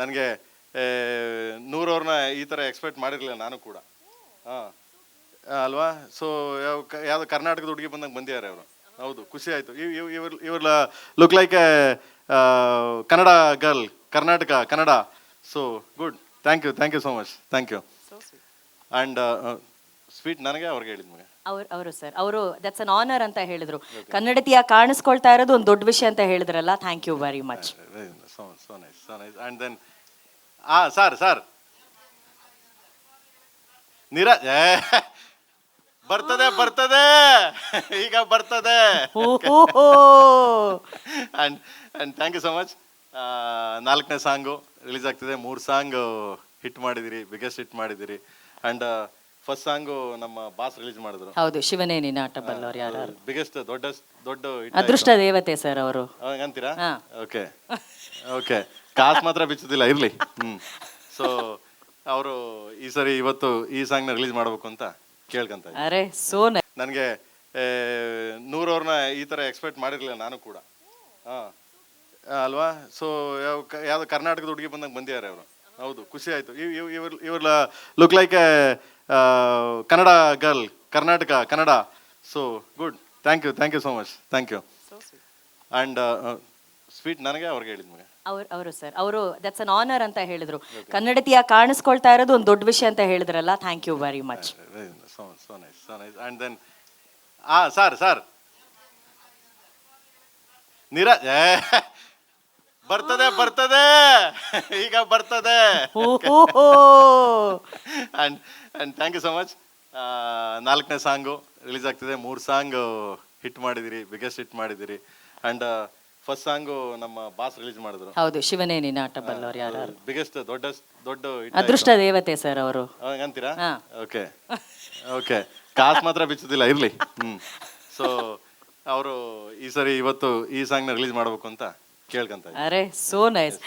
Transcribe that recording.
ನನಗೆ ನೂರವ್ರನ್ನ ಈ ಥರ ಎಕ್ಸ್ಪೆಕ್ಟ್ ಮಾಡಿರಲಿಲ್ಲ ನಾನು ಕೂಡ. ಹಾಂ ಅಲ್ವಾ. ಸೊ ಯಾವುದು ಕರ್ನಾಟಕದ ಹುಡುಗಿ ಬಂದಂಗೆ ಬಂದಿದ್ದಾರೆ ಅವರು. ಹೌದು, ಖುಷಿ ಆಯಿತು. ಇವ್ರ look like a Kannada girl, Kannada. So good, thank you so much, thank you. And sweet ನನಗೆ ಅವ್ರಿಗೆ ಹೇಳಿದ ಮಗ ಅವರು ಸರ್, ಅವರು ದಟ್ಸ್ ಅನ್ ಆನರ್ ಅಂತ ಹೇಳಿದ್ರು. ಕನ್ನಡತಿಯ ಕಾಣಿಸ್ಕೊಳ್ತಾ ಇರೋದು ಒಂದು ದೊಡ್ಡ ವಿಷಯ ಅಂತ ಹೇಳಿದ್ರಲ್ಲ. Thank you very much. So nice. And then sir Neeraj ಬರ್ತದೆ ಈಗ ಬರ್ತದೆ. And thank you so much. 4ನೇ ಸಾಂಗು ರಿಲೀಸ್ ಆಗ್ತಿದೆ. 3 ಸಾಂಗ್ ಹಿಟ್ ಮಾಡಿದಿರಿ, ಬಿಗ್ಗೆಸ್ಟ್ ಹಿಟ್ ಮಾಡಿದಿರಿ. ಆ್ಯಂಡ್ ಫಸ್ಟ್ ಸಾಂಗು ನಮ್ಮ ಬಾಸ್ ರಿಲೀಸ್ ಮಾಡಿದ್ರು. ಹೌದು, ಶಿವನೇ ನೀನು ಆಟ ಬಲ್ಲವ್ರು ಯಾರು. ಬಿಗ್ಗೆಸ್ಟ್ ದೊಡ್ಡ ಅದೃಷ್ಟ ದೇವತೆ ಸರ್ ಅವರು ಅಂತೀರಾ? ಓಕೆ ಕಾಸು ಮಾತ್ರ ಬಿಚ್ಚೋದಿಲ್ಲ, ಇರಲಿ. ಸೊ ಅವರು ಈ ಸರಿ ಇವತ್ತು ಈ ಸಾಂಗ್ನ ರಿಲೀಸ್ ಮಾಡಬೇಕು ಅಂತ ಕೇಳ್ಕೊಂತ ಇದ್ದೀನಿ. ಅರೆ ಸೋ ನೈಸ್. ನನಗೆ ನೂರವ್ರನ್ನ ಈ ಥರ ಎಕ್ಸ್ಪೆಕ್ಟ್ ಮಾಡಿರಲಿಲ್ಲ ನಾನು ಕೂಡ. ಹಾಂ ಅಲ್ವಾ. ಸೊ ಯಾವುದು ಕರ್ನಾಟಕದ ಹುಡುಗಿ ಬಂದಂಗೆ ಬಂದಿದ್ದಾರೆ ಅವರು. ಹೌದು, ಖುಷಿ ಆಯಿತು. ಇವ್ರ look like a Kannada girl, Kannada. So good, thank you so much, thank you. And sweet ನನಗೆ ಅವ್ರಿಗೆ ಹೇಳಿದ ಮಗ ಅವರು ಸರ್, ಅವರು ದಟ್ಸ್ ಅನ್ ಆನರ್ ಅಂತ ಹೇಳಿದ್ರು. ಕನ್ನಡತಿಯ ಕಾಣಿಸ್ಕೊಳ್ತಾ ಇರೋದು ಒಂದು ದೊಡ್ಡ ವಿಷಯ ಅಂತ ಹೇಳಿದ್ರಲ್ಲ. Thank you very much. So nice. And then sir Neeraj ಬರ್ತದೆ ಈಗ ಬರ್ತದೆ. And thank you so much. 4ನೇ ಸಾಂಗು ರಿಲೀಸ್ ಆಗ್ತಿದೆ. 3 ಸಾಂಗ್ ಹಿಟ್ ಮಾಡಿದಿರಿ, ಬಿಗ್ಗೆಸ್ಟ್ ಹಿಟ್ ಮಾಡಿದಿರಿ. ಆ್ಯಂಡ್ ಫಸ್ಟ್ ಸಾಂಗು ನಮ್ಮ ಬಾಸ್ ರಿಲೀಸ್ ಮಾಡಿದ್ರು. ಹೌದು, ಶಿವನೇ ನೀನು ಆಟ ಬಲ್ಲವ್ರು ಯಾರು. ಬಿಗ್ಗೆಸ್ಟ್ ದೊಡ್ಡ ಅದೃಷ್ಟ ದೇವತೆ ಸರ್ ಅವರು ಅಂತೀರಾ? ಓಕೆ ಕಾಸು ಮಾತ್ರ ಬಿಚ್ಚೋದಿಲ್ಲ, ಇರಲಿ. ಸೊ ಅವರು ಈ ಸರಿ ಇವತ್ತು ಈ ಸಾಂಗ್ನ ರಿಲೀಸ್ ಮಾಡಬೇಕು ಅಂತ ಕೇಳ್ಕೊಂತ ಇದ್ದೀನಿ. ಅರೆ ಸೋ ನೈಸ್.